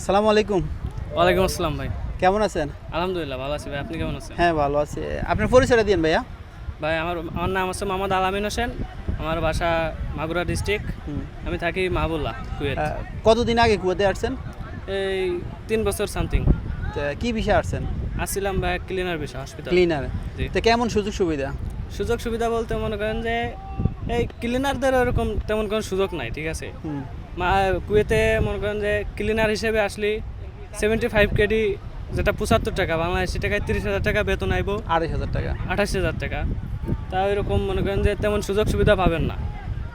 আসসালামু আলাইকুম। ওয়ালাইকুম আসসালাম ভাই। কেমন আছেন? আলহামদুলিল্লাহ ভালো আছি ভাই। আপনি কেমন আছেন? হ্যাঁ, ভালো আছি। আপনার পরিচয়টা দিন ভাইয়া। ভাই আমার আমার নাম হচ্ছে মোহাম্মদ আলামিন হোসেন। আমার বাসা মাগুরা ডিস্ট্রিক্ট। হুম। আমি থাকি মাহবুল্লাহ, কুয়েত। কতদিন আগে কুয়েতে আসছেন? এই 3 বছর সামথিং তা কি বিষয়ে আসছেন? আসছিলাম ভাই ক্লিনার বিষয় হসপিটাল। ক্লিনার। জি। তো কেমন সুযোগ সুবিধা? সুযোগ সুবিধা বলতে মনে করেন যে এই ক্লিনারদের ওরকম তেমন কোনো সুযোগ নাই, ঠিক আছে। হুম। কুয়েতে মনে করেন যে ক্লিনার হিসেবে আসলে 75 কেডি, যেটা 75 টাকা, বাংলাদেশি টাকায় 30,000 টাকা বেতন আইব। 2,500 টাকা। 28,000 টাকা। তা ওইরকম মনে করেন যে তেমন সুযোগ সুবিধা পাবেন না,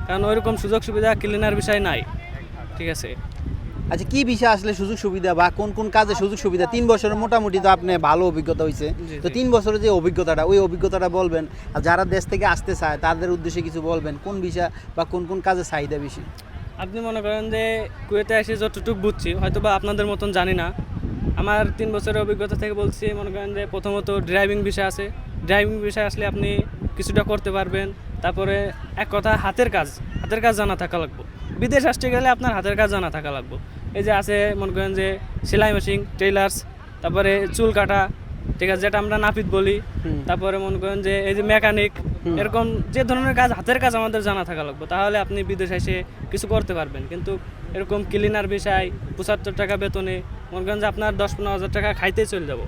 কারণ ওইরকম সুযোগ সুবিধা ক্লিনার বিষয় নাই, ঠিক আছে। আচ্ছা, কি বিষয় আসলে সুযোগ সুবিধা বা কোন কোন কাজে সুযোগ সুবিধা? 3 বছরের মোটামুটি তো আপনি ভালো অভিজ্ঞতা হয়েছে। জি, তো জি। 3 বছরের যে অভিজ্ঞতাটা, ওই অভিজ্ঞতাটা বলবেন। আর যারা দেশ থেকে আসতে চায় তাদের উদ্দেশ্যে কিছু বলবেন, কোন বিষয় বা কোন কোন কাজে চাহিদা বেশি? আপনি মনে করেন যে কুয়েতে এসে যতটুকু বুঝছি, হয়তো বা আপনাদের মতন জানি না, আমার 3 বছরের অভিজ্ঞতা থেকে বলছি। মনে করেন যে প্রথমত ড্রাইভিং বিষয় আছে। ড্রাইভিং বিষয় আসলে আপনি কিছুটা করতে পারবেন। তারপরে এক কথা হাতের কাজ জানা থাকা লাগবে। বিদেশ আসতে গেলে আপনার হাতের কাজ জানা থাকা লাগবে। এই যে আছে মনে করেন যে সেলাই মেশিন, টেইলার্স, তারপরে চুল কাটা, ঠিক আছে, যেটা আমরা নাপিত বলি। হুম। তারপরে মনে করেন যে এই যে মেকানিক, হুম। এরকম যে ধরনের কাজ, হাতের কাজ আমাদের জানা থাকা লাগবে, তাহলে আপনি বিদেশে এসে কিছু করতে পারবেন। কিন্তু এরকম ক্লিনার বিষয় 75 টাকা বেতনে মনে করেন যে আপনার 10-15 হাজার টাকা খাইতেই চলে যাব,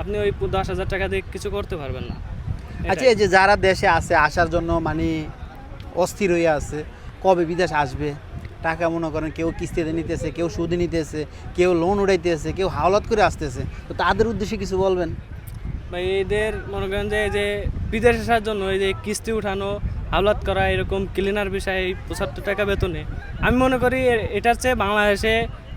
আপনি ওই 10,000 টাকা দিয়ে কিছু করতে পারবেন না। আচ্ছা, এই যে যারা দেশে আছে, আসার জন্য মানে অস্থির হয়ে আছে, কবে বিদেশ আসবে, টাকা মনে করেন কেউ কিস্তিতে নিতেছে, কেউ সুদে নিতেছে, কেউ লোন উড়াইতেছে, কেউ হাওলাত করে আসতেছে, তো তাদের উদ্দেশ্যে কিছু বলবেন? ভাই এদের মনে করেন যে এই যে বিদেশ আসার জন্য এই যে কিস্তি উঠানো, হাওলাত করা, এরকম ক্লিনার বিষয়ে 75 টাকা বেতনে, আমি মনে করি এটার চেয়ে বাংলাদেশে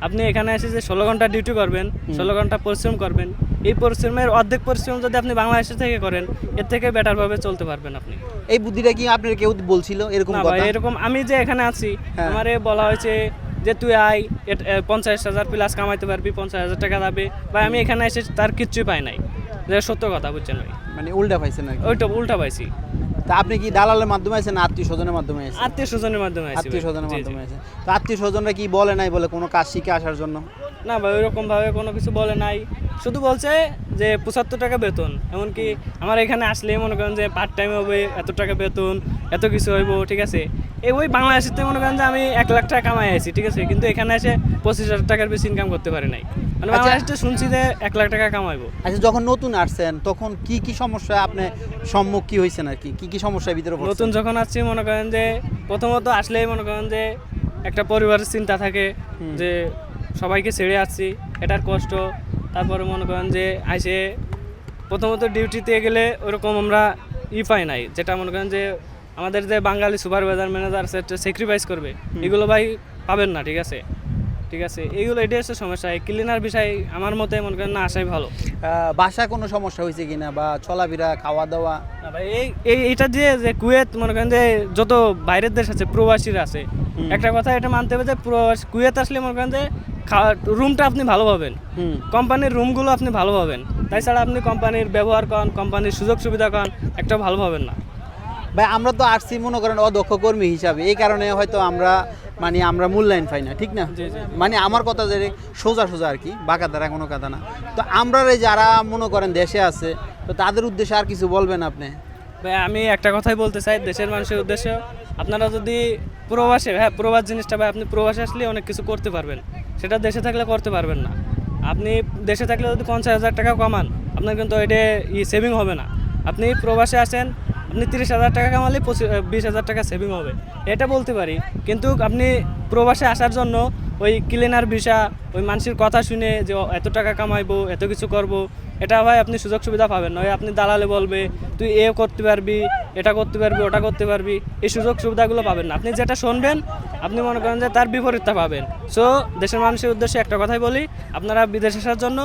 আপনি এখানে এসে যে 16 ঘন্টা ডিউটি করবেন, 16 ঘন্টা পরিশ্রম করবেন, এই পরিশ্রমের অর্ধেক পরিশ্রম যদি আপনি বাংলাদেশে থেকে করেন, এর থেকে বেটারভাবে চলতে পারবেন আপনি। এই বুদ্ধিটা কি আপনার কেউ বলছিল এরকম না কথা? ভাই, এরকম আমি যে এখানে আছি, হ্যাঁ। আমারে বলা হয়েছে যে তুই আয়, 50,000 প্লাস কামাইতে পারবি, 50,000 টাকা যাবে। ভাই আমি এখানে এসে তার কিচ্ছুই পাই নাই, যে সত্য কথা, বুঝছেন ভাই। মানে উল্টা পাইছেন নাকি? ওইটা উল্টা পাইছি। তা আপনি কি দালালের মাধ্যমে আছেন না আত্মীয় স্বজনের মাধ্যমে আছেন? আত্মীয় স্বজনের মাধ্যমে আইছি ভাই। আত্মীয় স্বজনের জি, জি। মাধ্যমে আছেন। তো আত্মীয় স্বজনরা কি বলে নাই বলে কোনো কাজ শিখে আসার জন্য? না ভাই, ওইরকম ভাবে কোনো কিছু বলে নাই, শুধু বলছে যে 75 টাকা বেতন। এমনকি আমার এখানে আসলে মনে করেন যে পার্ট টাইম হবে, এত টাকা বেতন, এত কিছু হইব, ঠিক আছে। এই ওই বাংলাদেশিতে মনে করেন যে আমি 1 লাখ টাকা কামাই আছি, ঠিক আছে, কিন্তু এখানে এসে 25,000 টাকার বেশি ইনকাম করতে পারি নাই। মানে আচ্ছা। বাংলাদেশে শুনছি যে 1 লাখ টাকা কামাইবো। আচ্ছা, যখন নতুন আসছেন তখন কি কি সমস্যা আপনি সম্মুখীন হয়েছেন আর কি? কি কি সমস্যার ভিতরে পড়ছেন? নতুন যখন আসছি মনে করেন যে প্রথমত আসলেই মনে করেন যে একটা পরিবারের চিন্তা থাকে, যে সবাইকে ছেড়ে আসছি, এটার কষ্ট। তারপরে মনে করেন যে আইসে প্রথমত ডিউটিতে গেলে ওরকম আমরা পাই নাই, যেটা মনে করেন যে আমাদের যে বাঙালি সুপারভাইজার ম্যানেজার স্যাক্রিফাইস করবে, এগুলো ভাই পাবেন না, ঠিক আছে, ঠিক আছে। এইগুলো এটাই হচ্ছে সমস্যা। এই ক্লিনার বিষয় আমার মতে মনে করেন না আসাই ভালো। বাসা কোনো সমস্যা হয়েছে কিনা বা চলাফেরা, খাওয়া দাওয়া? না ভাই, এইটা যে কুয়েত মনে করেন যে যত বাইরের দেশ আছে, প্রবাসীরা আছে, একটা কথা এটা মানতে হবে যে কুয়েত আসলে মনে করেন যে রুমটা আপনি ভালো পাবেন, হুম। কোম্পানির রুমগুলো আপনি ভালো পাবেন। তাই ছাড়া আপনি কোম্পানির ব্যবহার করেন, কোম্পানির সুযোগ সুবিধা করেন, একটা ভালো পাবেন না। ভাই আমরা তো আসছি মনে করেন অদক্ষ কর্মী হিসাবে, এই কারণে হয়তো আমরা মূল্যায়ন পাই না, ঠিক না? জি, জি। মানে আমার কথা যে সোজা সোজা আর কি, বাঁকা দ্বারা কোনো কথা না। তো আমরা যারা মনে করেন দেশে আছে, তো তাদের উদ্দেশ্যে আর কিছু বলবেন আপনি? ভাই আমি একটা কথাই বলতে চাই দেশের মানুষের উদ্দেশ্যে, আপনারা যদি প্রবাসে, হ্যাঁ প্রবাস জিনিসটা ভাই, আপনি প্রবাসে আসলে অনেক কিছু করতে পারবেন, সেটা দেশে থাকলে করতে পারবেন না। আপনি দেশে থাকলে যদি 50,000 টাকা কমান, আপনার কিন্তু এটা সেভিং হবে না। আপনি প্রবাসে আসেন, আপনি 30,000 টাকা কামালে 20,000 টাকা সেভিং হবে, এটা বলতে পারি। কিন্তু আপনি প্রবাসে আসার জন্য ওই ক্লিনার ভিসা, ওই মানুষের কথা শুনে যে এত টাকা কামাইবো, এত কিছু করব, এটা ভাই আপনি সুযোগ সুবিধা পাবেন না। ওই আপনি দালালে বলবে তুই এ করতে পারবি, এটা করতে পারবি, ওটা করতে পারবি, এই সুযোগ সুবিধাগুলো পাবেন না। আপনি যেটা শুনবেন আপনি মনে করেন যে তার বিপরীতটা পাবেন। সো দেশের মানুষের উদ্দেশ্যে একটা কথাই বলি, আপনারা বিদেশ আসার জন্য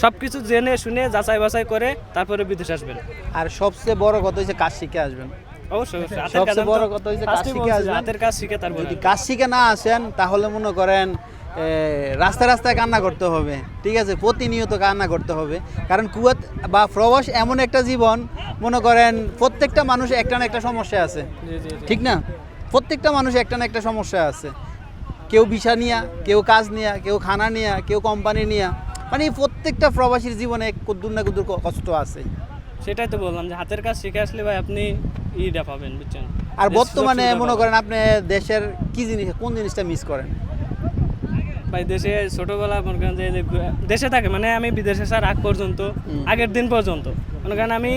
সব কিছু জেনে শুনে যাচাই বাছাই করে তারপরে বিদেশ আসবেন। আর সবচেয়ে বড় কথা হচ্ছে কাজ শিখে আসবেন। অবশ্যই অবশ্যই, হাতের কাজ সবচেয়ে আমি বড় তো কথা হচ্ছে কাজ ফার্স্টেই শিখে বলছি যে আসবেন। হাতের কাজ শিখে তারপরে যদি কাজ শিখে না আসেন তাহলে মনে করেন রাস্তায় রাস্তায় কান্না করতে হবে, ঠিক আছে, প্রতিনিয়ত কান্না করতে হবে। কারণ কুয়েত বা প্রবাস এমন একটা জীবন, মনে করেন প্রত্যেকটা মানুষ একটা না একটা সমস্যা আছে, জি জি জি। ঠিক না? প্রত্যেকটা মানুষ একটা না একটা সমস্যা আছে। কেউ ভিসা নিয়া, কেউ কাজ নিয়া, কেউ খানা নিয়া, কেউ কোম্পানি নিয়া, মানে প্রত্যেকটা প্রবাসীর জীবনে কুদ্দুর না কুদ্দুর কষ্ট আছে। সেটাই তো বললাম যে হাতের কাজ শিখে আসলে ভাই আপনি ইটা পাবেন, বুঝছেন। আর যে বর্তমানে সুযোগ সুবিধা মনে পাবেন। করেন আপনি দেশের কি জিনিস, কোন জিনিসটা মিস করেন? ভাই দেশে ছোটবেলা মনে করেন যে দেশে থাকে, মানে আমি বিদেশে আসার আগ পর্যন্ত, আগের দিন পর্যন্ত মনে করেন আমি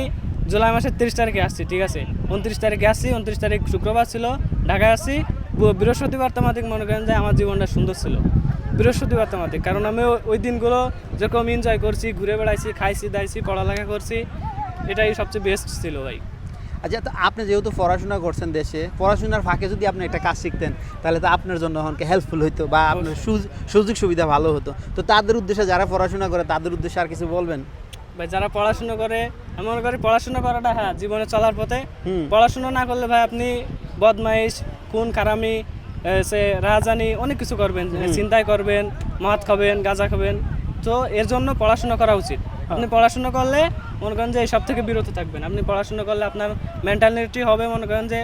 জুলাই মাসের 30 তারিখে আসছি, ঠিক আছে, 29 তারিখে আসছি, 29 তারিখ শুক্রবার ছিল, ঢাকায় আসছি, বৃহস্পতিবার তামাতিক মনে করেন যে আমার জীবনটা সুন্দর ছিল বৃহস্পতিবার তামাতিক, কারণ আমি ওই দিনগুলো যেরকম এনজয় করছি, ঘুরে বেড়াইছি, খাইছি দাইছি, পড়ালেখা করছি, এটাই সবচেয়ে বেস্ট ছিল ভাই। আচ্ছা, তো আপনি যেহেতু পড়াশোনা করছেন দেশে, পড়াশোনার ফাঁকে যদি আপনি একটা কাজ শিখতেন তাহলে তো আপনার জন্য অনেক হেল্পফুল হতো বা আপনার সুযোগ সুবিধা ভালো হতো। তো তাদের উদ্দেশ্যে, যারা পড়াশোনা করে তাদের উদ্দেশ্যে আর কিছু বলবেন? ভাই যারা পড়াশোনা করে, আমি মনে করি পড়াশোনা করাটা হ্যাঁ জীবনে চলার পথে, হুম। পড়াশোনা না করলে ভাই আপনি বদমাইশ, খুন খারামি, সে রাজানি অনেক কিছু করবেন, চিন্তাই করবেন, মদ খাবেন, গাঁজা খাবেন। তো এর জন্য পড়াশোনা করা উচিত। আপনি পড়াশোনা করলে মনে করেন যে এইসব থেকে বিরত থাকবেন। আপনি পড়াশোনা করলে আপনার মেন্টালিটি হবে মনে করেন যে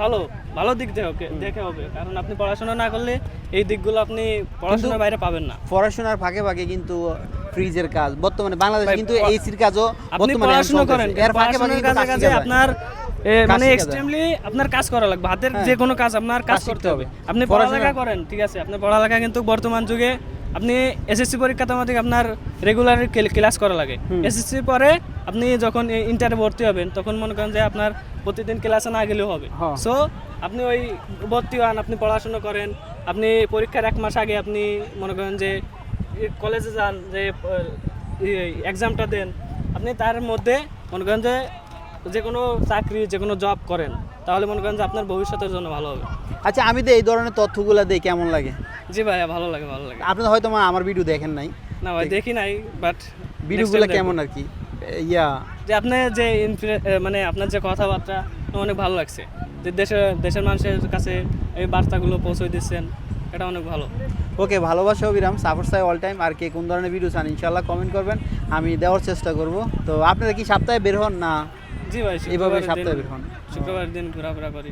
ভালো ভালো দিক দেখে হবে, কারণ আপনি পড়াশোনা না করলে এই দিকগুলো আপনি পড়াশোনার বাইরে পাবেন না। পড়াশোনার ফাঁকে ফাঁকে কিন্তু ফ্রিজের কাজ বর্তমানে বাংলাদেশে ভাই, কিন্তু এসির কাজও আপনি বর্তমানে পড়াশোনা করেন, এর ফাঁকে ফাঁকে পড়াশোনার কিন্তু কাজ কাজে শিখা যায়। আপনার কাজ মানে শিখা যায়। এক্সট্রিমলি আপনার কাজ করা লাগবে, হাতের হ্যাঁ। যে কোনো কাজ আপনার কাজ কাজ করতে শিখতে হবে। হবে। আপনি পড়ালেখা করেন, ঠিক আছে, আপনি পড়ালেখা কিন্তু বর্তমান যুগে আপনি এসএসসি পরীক্ষা তোমাদের আপনার রেগুলার ক্লাস করা লাগে। এসএসসি পরে আপনি যখন ইন্টারে ভর্তি হবেন তখন মনে করেন যে আপনার প্রতিদিন ক্লাসে না গেলেও হবে। হ্যাঁ। সো আপনি ওই ভর্তি হন, আপনি পড়াশোনা করেন, আপনি পরীক্ষার 1 মাস আগে আপনি মনে করেন যে কলেজে যান, যে এক্সামটা দেন, আপনি তার মধ্যে মনে করেন যে কোনো চাকরি, যে কোনো জব করেন, তাহলে মনে করেন যে আপনার ভবিষ্যতের জন্য ভালো হবে। আচ্ছা, আমি তো এই ধরনের তথ্যগুলো দেই, কেমন লাগে? জি ভাইয়া, ভালো লাগে ভালো লাগে। আপনি হয়তো আমার ভিডিও দেখেন নাই, না ভাই দেখি নাই, বাট ভিডিওগুলো কেমন আর কি ইয়া যে আপনি যে মানে আপনার যে কথাবার্তা অনেক ভালো লাগছে, যে দেশের মানুষের কাছে এই বার্তাগুলো পৌঁছে দিচ্ছেন, এটা অনেক ভালো। ওকে, ভালোবাসা অবিরাম, সাপোর্ট চাই অল টাইম। আর কে কোন ধরনের ভিডিও চান ইনশাল্লাহ কমেন্ট করবেন, আমি দেওয়ার চেষ্টা করব। তো আপনারা কি সপ্তাহে বের হন না জি ভাই, এইভাবে শুক্রবার সপ্তাহে বের হন? দিন ঘোরাফেরা করি।